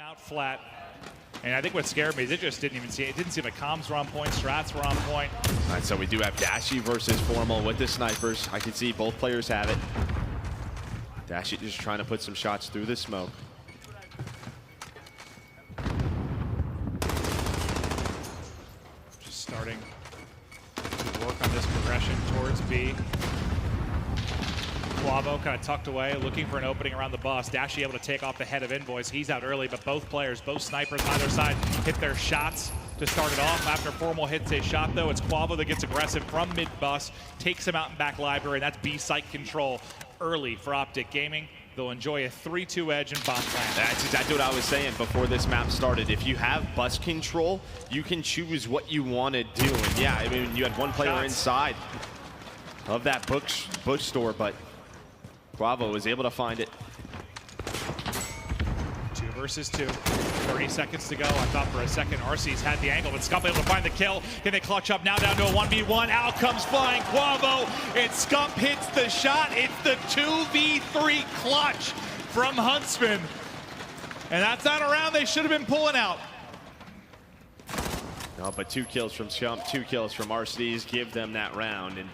out flat. And I think what scared me, they just didn't even see it. It didn't seem like comms were on point, strats were on point. All right, so we do have Dashy versus Formal with the snipers. I can see both players have it. Dashy just trying to put some shots through the smoke. Just starting to work on this progression towards B. Quavo kind of tucked away, looking for an opening around the bus. Dashy able to take off the head of Invoice. He's out early, but both players, both snipers on either side, hit their shots to start it off. After Formal hits a shot, though, it's Quavo that gets aggressive from mid-bus, takes him out in back library, and that's B site control early for Optic Gaming. They'll enjoy a 3-2 edge in bomb plant. That's exactly what I was saying before this map started. If you have bus control, you can choose what you want to do. And yeah, I mean, you had one player inside of that bookstore, but Quavo was able to find it. 2 versus 2. 30 seconds to go. I thought for a second RC's had the angle, but Scump able to find the kill. Can they clutch up now down to a 1v1? Out comes flying Quavo, and Scump hits the shot. It's the 2v3 clutch from Huntsman. And that's not a round they should have been pulling out. No, but 2 kills from Scump, 2 kills from RC's give them that round. And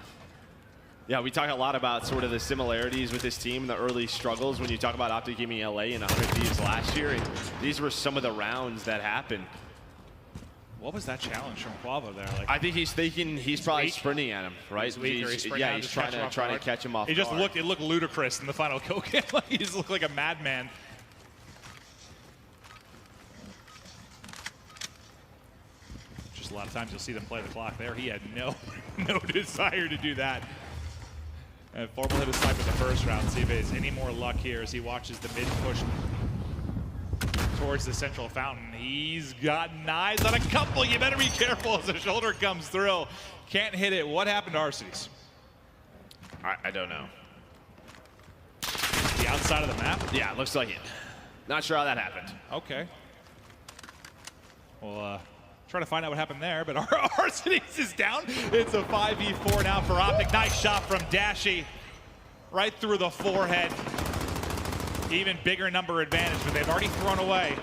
yeah, we talk a lot about sort of the similarities with this team and the early struggles when you talk about Optic Gaming LA and 100 Thieves last year. And these were some of the rounds that happened. What was that challenge from Quavo there? Like, I think he's thinking he's probably sprinting at him, right? He's weak, he's trying to catch him off guard. guard. It looked ludicrous in the final kill cam. He just looked like a madman. Just a lot of times you'll see them play the clock there. He had no desire to do that. And Formal hit a snipe in the first round. See if he has any more luck here as he watches the mid push towards the central fountain. He's gotten eyes on a couple. You better be careful as the shoulder comes through. Can't hit it. What happened to RC's? I don't know. The outside of the map? Yeah, it looks like it. Not sure how that happened. Okay. Well, try to find out what happened there, but RC's is down. It's a 5v4 now for Optic. Nice shot from Dashy. Right through the forehead. Even bigger number advantage, but they've already thrown away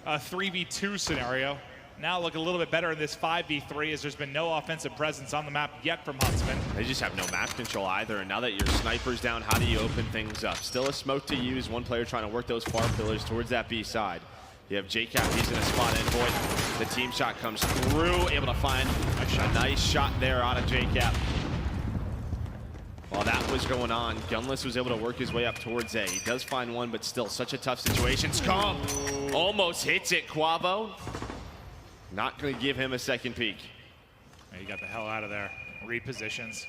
a 3v2 scenario. Now look a little bit better in this 5v3 as there's been no offensive presence on the map yet from Huntsman. They just have no map control either, and now that your sniper's down, how do you open things up? Still a smoke to use, one player trying to work those far pillars towards that B side. You have JCap, he's in a spot in Void. The team shot comes through, able to find a nice shot there out of JCap. While that was going on, Gunless was able to work his way up towards A. He does find one, but still such a tough situation. Scump almost hits it, Quavo. Not gonna give him a second peek. He got the hell out of there. Repositions.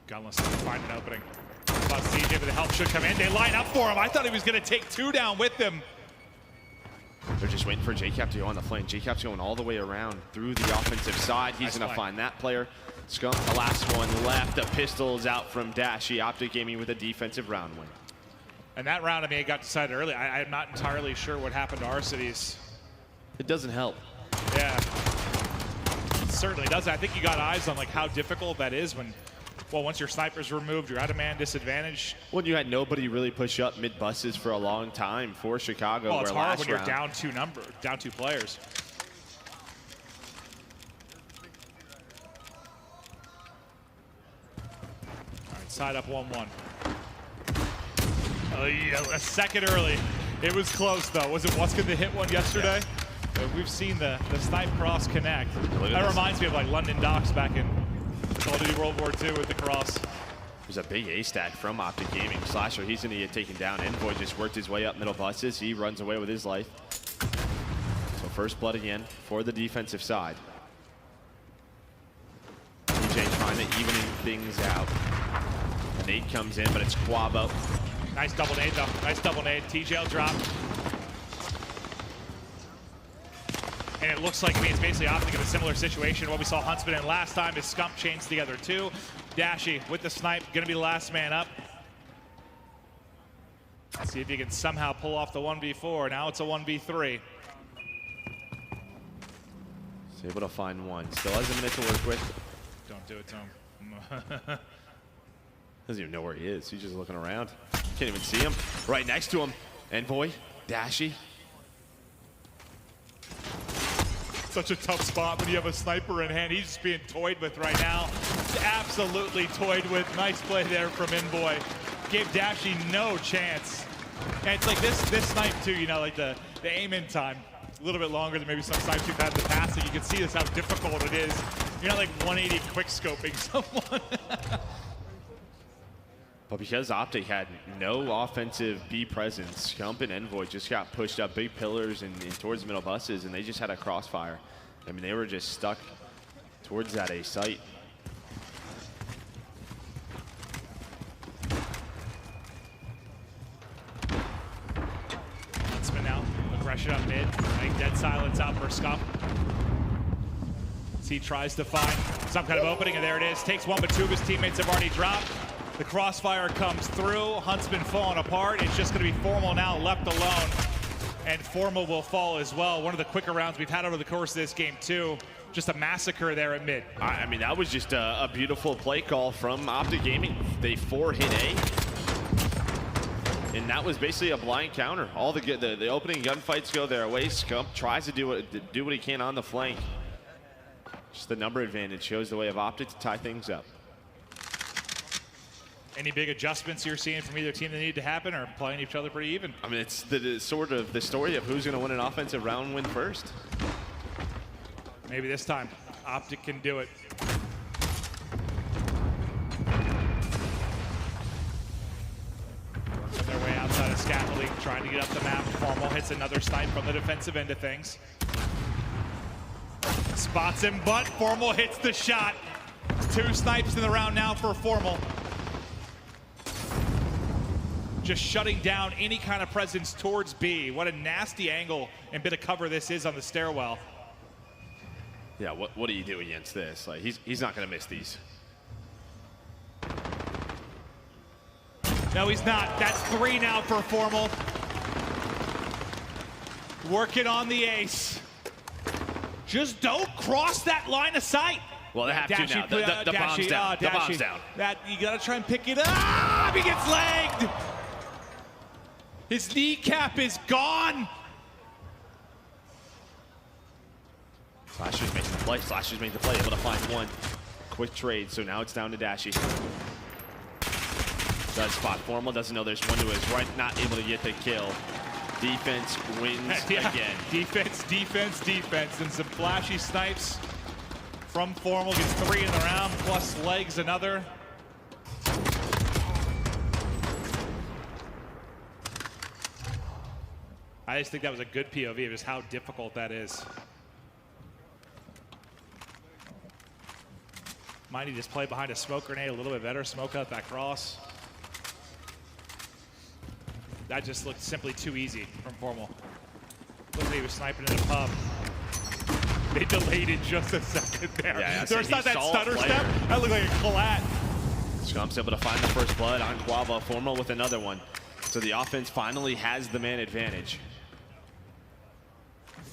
Gunless to find an opening. Thought CJ with the help should come in. They line up for him. I thought he was going to take 2 down with them. They're just waiting for JCap to go on the flank. JCap's going all the way around through the offensive side. He's going to find that player. Scump, the last one left. The pistol's out from Dashy. Optic Gaming with a defensive round win. And that round, I mean, it got decided early. I'm not entirely sure what happened to our cities. It doesn't help. Yeah, it certainly doesn't. I think you got eyes on like how difficult that is when, well, once your sniper's removed, you're at a man disadvantage. Well, you had nobody really push up mid buses for a long time for Chicago. Well, it's hard when you're down 2 players. All right, side up 1-1. Oh, yeah, a second early. It was close though. Was it Waskin that hit one yesterday? Yeah. We've seen the snipe cross connect. That reminds me of like London Docks back in Call of Duty World War II with the cross. There's a big A stack from Optic Gaming. Slasher, he's gonna get taken down. Envoy just worked his way up middle buses. He runs away with his life. So first blood again for the defensive side. DJ trying to even things out. A nade comes in, but it's Quavo. Nice double nade though. Nice double nade. TJL drop. And it looks like, I mean, it's basically Optic in a similar situation. What we saw Huntsman in last time is Scump chains together too. Dashy with the snipe, gonna be the last man up. Let's see if he can somehow pull off the 1v4. Now it's a 1v3. He's able to find one. Still has a minute to work with. Don't do it to him. Doesn't even know where he is. He's just looking around. Can't even see him. Right next to him. Envoy, Dashy. Such a tough spot when you have a sniper in hand. He's just being toyed with right now. Absolutely toyed with. Nice play there from Envoy. Gave Dashy no chance. And it's like this snipe too, you know, like the aim in time. A little bit longer than maybe some snipes you've had in the past. So you can see this how difficult it is. You're not like 180 quick scoping someone. But because Optic had no offensive B presence, Scump and Envoy just got pushed up big pillars and towards the middle buses, and they just had a crossfire. I mean, they were just stuck towards that A site. Huntsman now, aggression up mid, make dead silence out for Scump. He tries to find some kind of opening, and there it is. Takes one, but two of his teammates have already dropped. The crossfire comes through. Huntsman falling apart. It's just going to be Formal now left alone. And Formal will fall as well. One of the quicker rounds we've had over the course of this game, too. Just a massacre there at mid. I mean, that was just a beautiful play call from Optic Gaming. They 4-hit A. And that was basically a blind counter. All the opening gunfights go their way. Scump tries to do what he can on the flank. Just the number advantage shows the way of Optic to tie things up. Any big adjustments you're seeing from either team that need to happen, or playing each other pretty even? I mean, it's the sort of the story of who's going to win an offensive round win first. Maybe this time, Optic can do it. Working their way outside of scaffolding, trying to get up the map. Formal hits another snipe from the defensive end of things. Spots him, but Formal hits the shot. 2 snipes in the round now for Formal. Just shutting down any kind of presence towards B. What a nasty angle and bit of cover this is on the stairwell. Yeah, what do you do against this? Like, he's not going to miss these. No, he's not. That's 3 now for Formal. Working on the ace. Just don't cross that line of sight. Well, they have to now. The bomb's down. The bomb's down. You got to try and pick it up. He gets legged. His kneecap is gone. Slasher's making the play. Slasher's making the play. Able to find one. Quick trade. So now it's down to Dashy. Does spot Formal. Doesn't know there's one to his right. Not able to get the kill. Defense wins again. Defense. And some flashy snipes from Formal. Gets 3 in the round. Plus legs another. I just think that was a good POV of just how difficult that is. Might he just play behind a smoke grenade a little bit better, smoke out that cross. That just looked simply too easy from Formal. Looked like he was sniping in a pub. They delayed it just a second there. Yeah, There's not that stutter step. That looked like a collat. Scump's able to find the first blood on Quava. Formal with another one. So the offense finally has the man advantage.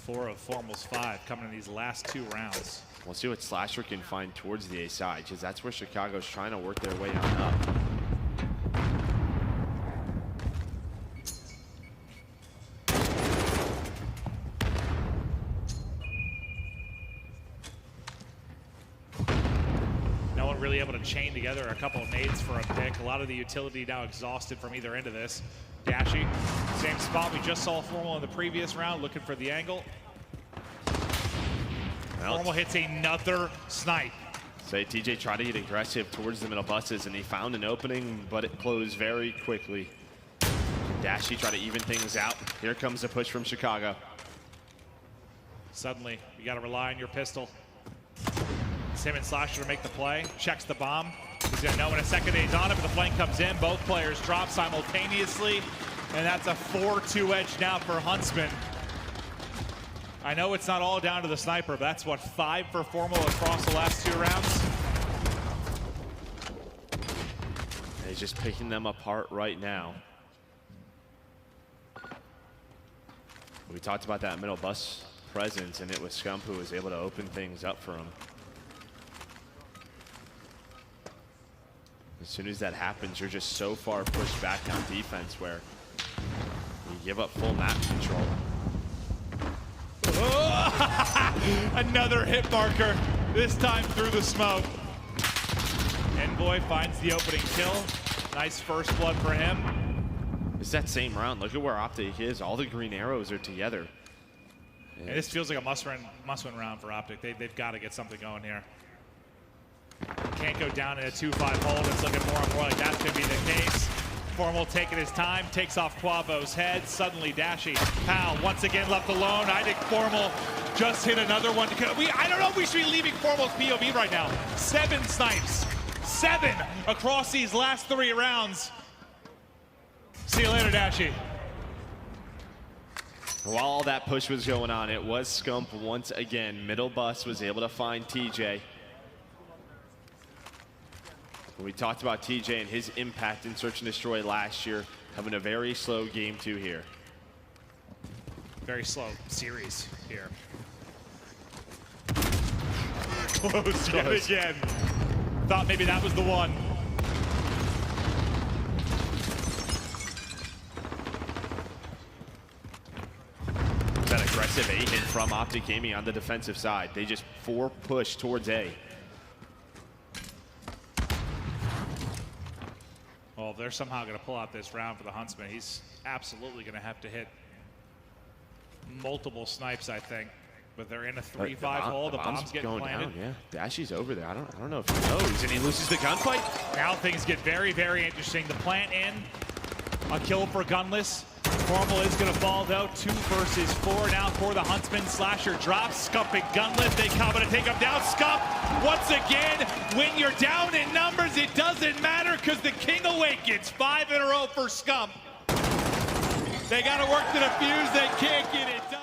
4 of Formal's 5 coming in these last 2 rounds. We'll see what Slasher can find towards the A side, because that's where Chicago's trying to work their way on up. No one really able to chain together a couple of nades for a pick. A lot of the utility now exhausted from either end of this. Dashy, same spot we just saw Formal in the previous round, looking for the angle. Well, Formal hits another snipe. Say TJ tried to get aggressive towards the middle buses, and he found an opening, but it closed very quickly. Dashy tried to even things out. Here comes the push from Chicago. Suddenly, you got to rely on your pistol. Sim and Slasher to make the play. Checks the bomb. He's going to know in a second that he's on it, but the flank comes in. Both players drop simultaneously, and that's a 4-2 edge now for Huntsman. I know it's not all down to the sniper, but that's what, 5 for Formal across the last 2 rounds. And he's just picking them apart right now. We talked about that middle bus presence, and it was Scump who was able to open things up for him. As soon as that happens, you're just so far pushed back on defense where you give up full map control. Oh, another hit marker, this time through the smoke. Envoy finds the opening kill. Nice first blood for him. It's that same round. Look at where Optic is. All the green arrows are together. And this feels like a must-win round for Optic. They've got to get something going here. Can't go down in a 2-5 hold. It's looking more and more like that's going to be the case. Formal taking his time, takes off Quavo's head. Suddenly Dashy, Pal, once again left alone. I think Formal just hit another one. I don't know if we should be leaving Formal's POV right now. 7 snipes. 7 across these last 3 rounds. See you later, Dashy. While all that push was going on, it was Scump once again. Middle bus was able to find TJ. We talked about TJ and his impact in Search and Destroy last year, having a very slow game 2 here. Very slow series here. Close yet again. Thought maybe that was the one. That aggressive A hit from Optic Gaming on the defensive side. They just 4 push towards A. Well, if they're somehow going to pull out this round for the Huntsman, he's absolutely going to have to hit multiple snipes, I think. But they're in a 3-5 hole. The bomb's getting planted. Down, yeah, Dashy's over there. I don't know if he knows, and he loses the gunfight. Now things get very, very interesting. The plant in, a kill for Gunless. Formal is going to fall though. 2 versus 4 now for the Huntsman. Slasher drops, Scump and Gunless. They come to take him down. Scump, once again, when you're down in numbers, it doesn't matter because the King awakens. 5 in a row for Scump. They got to work to the fuse. They can't get it done.